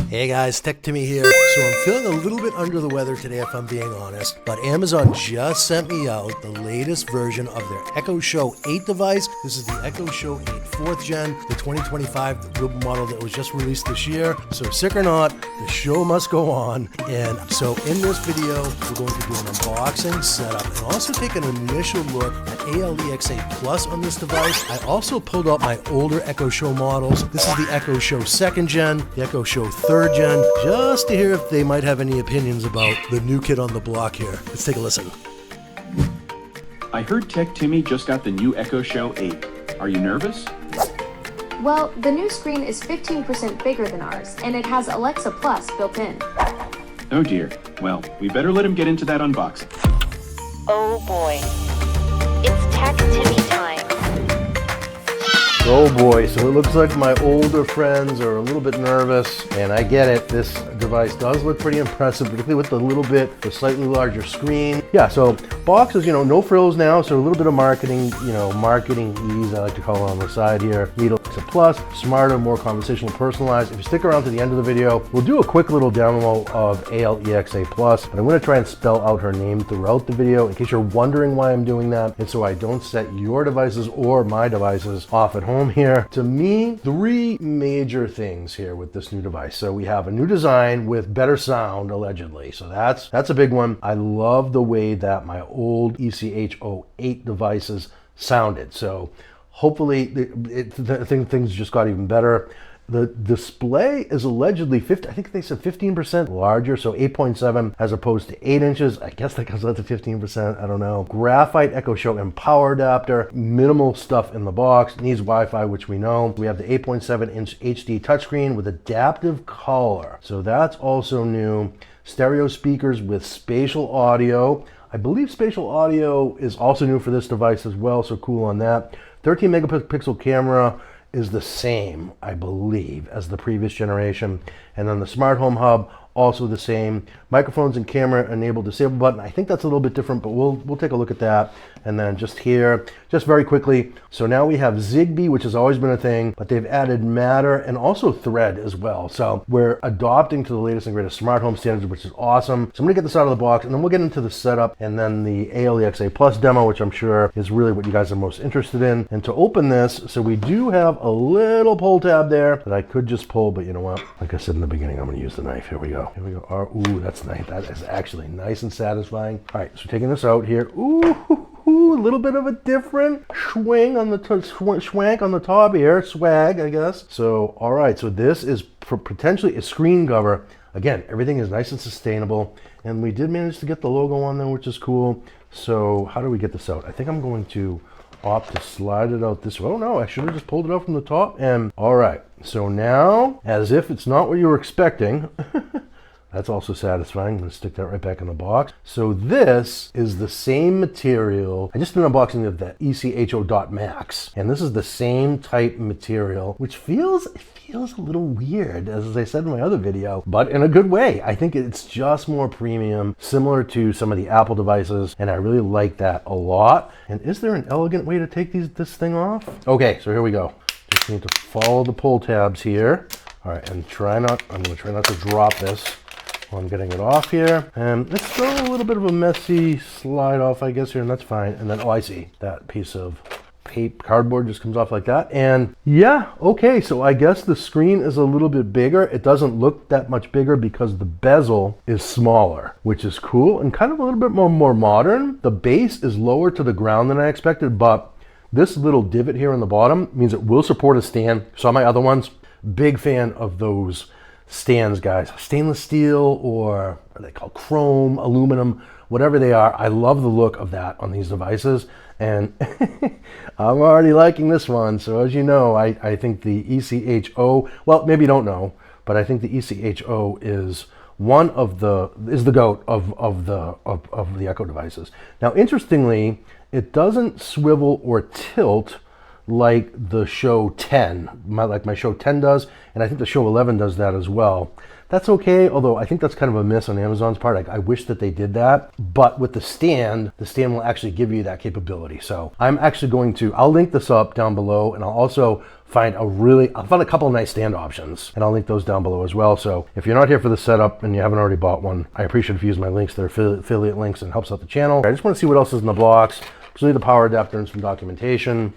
Hey guys, Tech Timmy here. So I'm feeling a little bit under the weather today if I'm being honest, but Amazon just sent me out the latest version of their Echo Show 8 device. This is the Echo Show 8 4th gen, the 2025 model that was just released this year. So sick or not, the show must go on. And so in this video, we're going to do an unboxing, setup, and also take an initial look at ALEXA Plus on this device. I also pulled out my older Echo Show models. This is the Echo Show 2nd gen, the Echo Show 3rd gen, just to hear if they might have any opinions about the new kid on the block here. Let's take a listen. I heard Tech Timmy just got the new Echo Show 8. Are you nervous? Well, the new screen is 15% bigger than ours, and it has Alexa Plus built in. Oh dear. Well, we better let him get into that unboxing. Oh boy. It's Tech Timmy time. Oh boy, so it looks like my older friends are a little bit nervous, and I get it. This device does look pretty impressive, particularly with the slightly larger screen. Yeah, so boxes, no frills now, so a little bit of marketing, marketing ease, I like to call it on the side here. Need Alexa Plus, smarter, more conversational, personalized. If you stick around to the end of the video, we'll do a quick little demo of ALEXA Plus, but I'm going to try and spell out her name throughout the video in case you're wondering why I'm doing that, and so I don't set your devices or my devices off at home here. To me, three major things here with this new device. So we have a new design with better sound, allegedly. So that's a big one. I love the way that my old ECH08 devices sounded. So hopefully things just got even better. The display is allegedly 15% larger, so 8.7 as opposed to 8 inches. I guess that comes out to 15%, I don't know. Graphite Echo Show and power adapter, minimal stuff in the box, needs Wi-Fi, which we know. We have the 8.7-inch HD touchscreen with adaptive color, so that's also new. Stereo speakers with spatial audio. I believe spatial audio is also new for this device as well, so cool on that. 13 megapixel camera is the same, I believe, as the previous generation. And then the smart home hub, also the same. Microphones and camera enabled disable button. I think that's a little bit different, but we'll take a look at that. And then just here, just very quickly, so now we have Zigbee, which has always been a thing, but they've added Matter and also Thread as well. So we're adopting to the latest and greatest smart home standards, which is awesome. So I'm gonna get this out of the box, and then we'll get into the setup and then the ALEXA Plus demo, which I'm sure is really what you guys are most interested in. And to open this, so we do have a little pull tab there that I could just pull, but you know what? Like I said in the beginning, I'm gonna use the knife. Here we go. Here we go. Ooh, that's nice. That is actually nice and satisfying. All right, so taking this out here. Ooh, a little bit of a different swank on the top here. Swag, I guess. So, all right, so this is potentially a screen cover. Again, everything is nice and sustainable, and we did manage to get the logo on there, which is cool. So how do we get this out? I think I'm going to opt to slide it out this way. Oh no, I should have just pulled it out from the top. And all right, so now, as if it's not what you were expecting, that's also satisfying. I'm going to stick that right back in the box. So this is the same material. I just did an unboxing of the ECHO.Max, and this is the same type material, which feels a little weird, as I said in my other video, but in a good way. I think it's just more premium, similar to some of the Apple devices, and I really like that a lot. And is there an elegant way to take this thing off? Okay, so here we go. Just need to follow the pull tabs here. All right, and I'm going to try not to drop this while I'm getting it off here. And it's still a little bit of a messy slide off, I guess, here, and that's fine. And then, oh, I see. That piece of cardboard just comes off like that. And yeah, okay, so I guess the screen is a little bit bigger. It doesn't look that much bigger because the bezel is smaller, which is cool and kind of a little bit more modern. The base is lower to the ground than I expected, but this little divot here on the bottom means it will support a stand. Saw my other ones. Big fan of those stands, guys. Stainless steel, or what are they called? Chrome, aluminum, whatever they are. I love the look of that on these devices, and I'm already liking this one. So as you know, I think the ECHO, well, maybe you don't know, but I think the ECHO is the GOAT of the Echo devices. Now, interestingly, it doesn't swivel or tilt like the Show 10, like my Show 10 does, and I think the Show 11 does that as well. That's okay, although I think that's kind of a miss on Amazon's part. I wish that they did that. But with the stand will actually give you that capability. So I'm actually going to, I'll link this up down below, and I'll also find a couple of nice stand options, and I'll link those down below as well. So if you're not here for the setup and you haven't already bought one, I appreciate if you use my links. They're affiliate links and helps out the channel. I just want to see what else is in the box. So we need the power adapter and some documentation.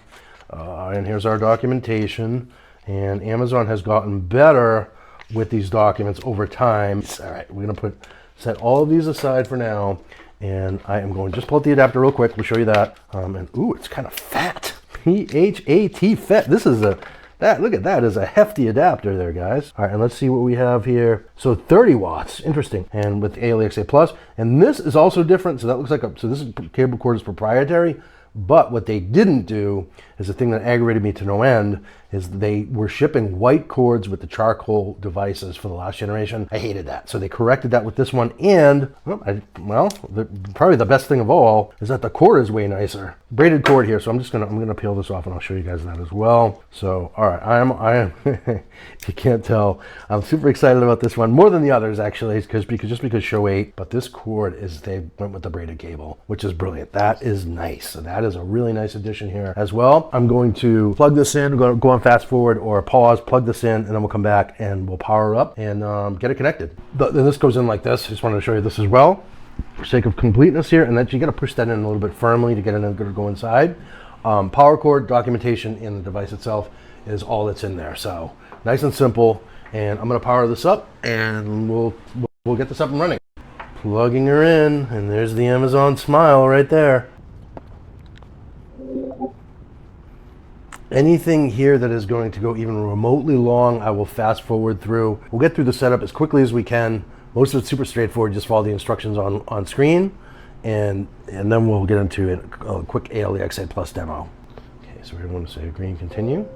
And here's our documentation. And Amazon has gotten better with these documents over time. All right, we're gonna set all of these aside for now, and I am going to just pull out the adapter real quick. We'll show you that. And ooh, it's kind of fat. P-H-A-T, fat. This is look at that, is a hefty adapter there, guys. All right, and let's see what we have here. So 30 watts, interesting. And with ALEXA Plus, and this is also different. So that looks like so this cable cord is proprietary. But what they didn't do is the thing that aggravated me to no end is they were shipping white cords with the charcoal devices for the last generation. I hated that. So they corrected that with this one. And, probably the best thing of all is that the cord is way nicer. Braided cord here. So I'm gonna peel this off and I'll show you guys that as well. So, all right, I am, if you can't tell, I'm super excited about this one. More than the others, actually, because Show 8. But this cord they went with the braided cable, which is brilliant. That is nice. So that is a really nice addition here as well. I'm going to plug this in, go on fast forward or pause, plug this in, and then we'll come back and we'll power up and get it connected. Then this goes in like this. I just wanted to show you this as well for sake of completeness here, and then you got to push that in a little bit firmly to get it to go inside. Power cord, documentation in the device itself is all that's in there. So nice and simple. And I'm going to power this up and we'll get this up and running. Plugging her in, and there's the Amazon smile right there. Anything here that is going to go even remotely long, I will fast forward through. We'll get through the setup as quickly as we can. Most of it's super straightforward. Just follow the instructions on screen, and then we'll get into a quick ALEXA Plus demo. Okay, so we're going to say agree and continue.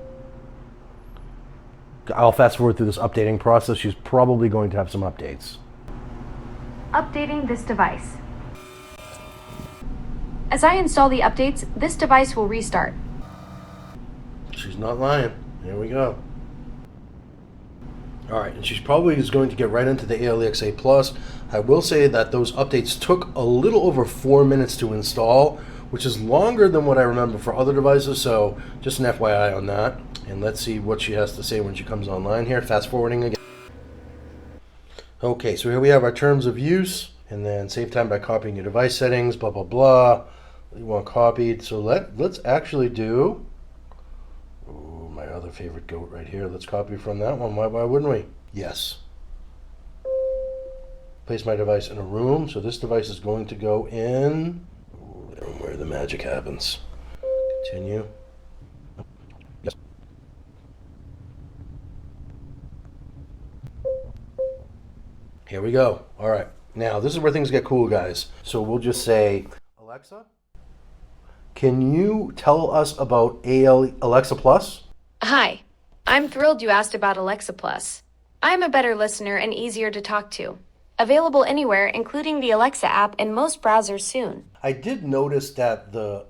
I'll fast forward through this updating process. She's probably going to have some updates. Updating this device. As I install the updates, this device will restart. She's not lying. Here we go. All right, and she's probably is going to get right into the ALEXA Plus. I will say that those updates took a little over 4 minutes to install, which is longer than what I remember for other devices, so just an FYI on that. And let's see what she has to say when she comes online here. Fast forwarding again. Okay, so here we have our terms of use, and then save time by copying your device settings, blah, blah, blah. You want copied, so let's actually do my other favorite goat right here. Let's copy from that one. Why wouldn't we? Yes. Place my device in a room. So this device is going to go in the room where the magic happens. Continue. Yes. Here we go. All right. Now this is where things get cool, guys. So we'll just say, Alexa, can you tell us about Alexa Plus? Hi, I'm thrilled you asked about Alexa Plus. I'm a better listener and easier to talk to. Available anywhere, including the Alexa app and most browsers soon. I did notice that the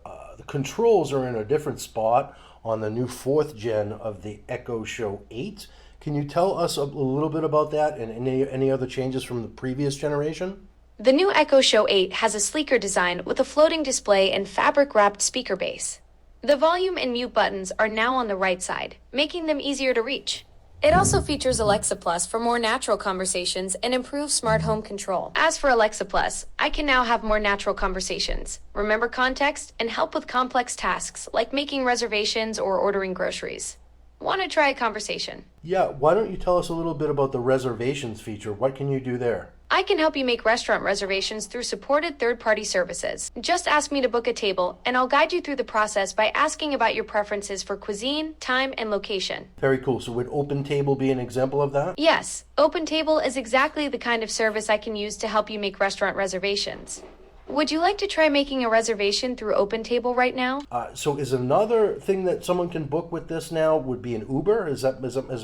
controls are in a different spot on the new 4th gen of the Echo Show 8. Can you tell us a little bit about that and any other changes from the previous generation? The new Echo Show 8 has a sleeker design with a floating display and fabric-wrapped speaker base. The volume and mute buttons are now on the right side, making them easier to reach. It also features Alexa Plus for more natural conversations and improved smart home control. As for Alexa Plus, I can now have more natural conversations, remember context, and help with complex tasks like making reservations or ordering groceries. Want to try a conversation? Yeah, why don't you tell us a little bit about the reservations feature? What can you do there? I can help you make restaurant reservations through supported third-party services. Just ask me to book a table, and I'll guide you through the process by asking about your preferences for cuisine, time, and location. Very cool. So would OpenTable be an example of that? Yes, OpenTable is exactly the kind of service I can use to help you make restaurant reservations. Would you like to try making a reservation through OpenTable right now? So is another thing that someone can book with this now would be an Uber? Is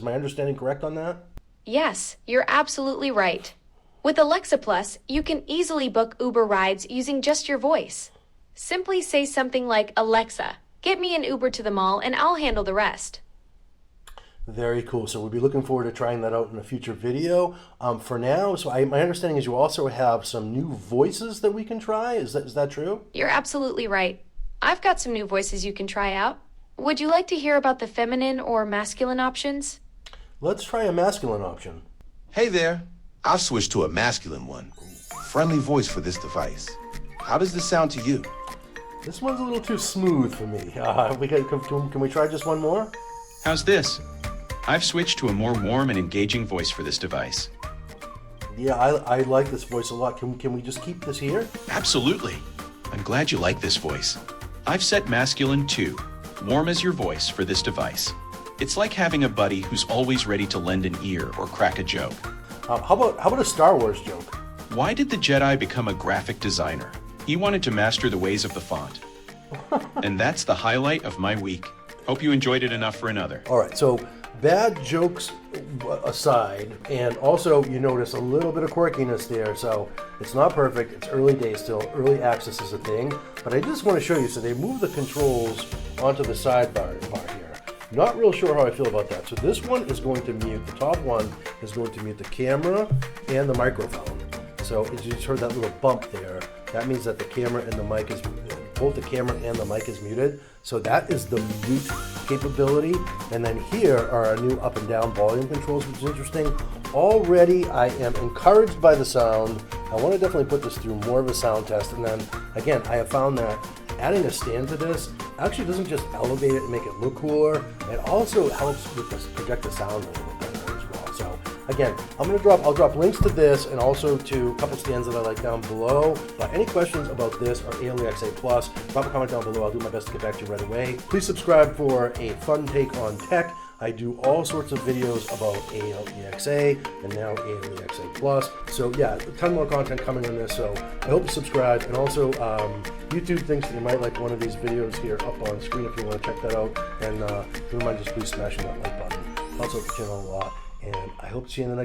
my understanding correct on that? Yes, you're absolutely right. With Alexa Plus, you can easily book Uber rides using just your voice. Simply say something like, "Alexa, Get me an Uber to the mall and I'll handle the rest. Very cool. So we'll be looking forward to trying that out in a future video. For now, my understanding is you also have some new voices that we can try. Is that true? You're absolutely right. I've got some new voices you can try out. Would you like to hear about the feminine or masculine options? Let's try a masculine option. Hey there, I've switched to a masculine one. Friendly voice for this device. How does this sound to you? This one's a little too smooth for me. Can we try just one more? How's this? I've switched to a more warm and engaging voice for this device. Yeah, I like this voice a lot. Can we just keep this here? Absolutely. I'm glad you like this voice. I've set masculine 2, warm as your voice for this device. It's like having a buddy who's always ready to lend an ear or crack a joke. How about a Star Wars joke? Why did the Jedi become a graphic designer? He wanted to master the ways of the font. And that's the highlight of my week. Hope you enjoyed it enough for another. All right, so bad jokes aside, and also you notice a little bit of quirkiness there, so it's not perfect. It's early days still. Early access is a thing, but I just want to show you. So they move the controls onto the sidebar here. Not real sure how I feel about that. So this one is going to mute, the top one is going to mute the camera and the microphone. So as you just heard that little bump there, that means that the camera and the mic is, both the camera and the mic is muted. So that is the mute capability. And then here are our new up and down volume controls, which is interesting. Already I am encouraged by the sound. I want to definitely put this through more of a sound test. And then again, I have found that adding a stand to this actually doesn't just elevate it and make it look cooler. It also helps with this, project the sound a little better as well. So again, I'll drop links to this and also to a couple stands that I like down below. But any questions about this or ALEXA Plus, drop a comment down below. I'll do my best to get back to you right away. Please subscribe for a fun take on tech. I do all sorts of videos about ALEXA and now ALEXA Plus. So yeah, a ton more content coming on this. So I hope you subscribe, and also YouTube thinks that you might like one of these videos here up on screen if you want to check that out. And if you don't mind, just please smashing that like button. Helps out the channel a lot. And I hope to see you in the next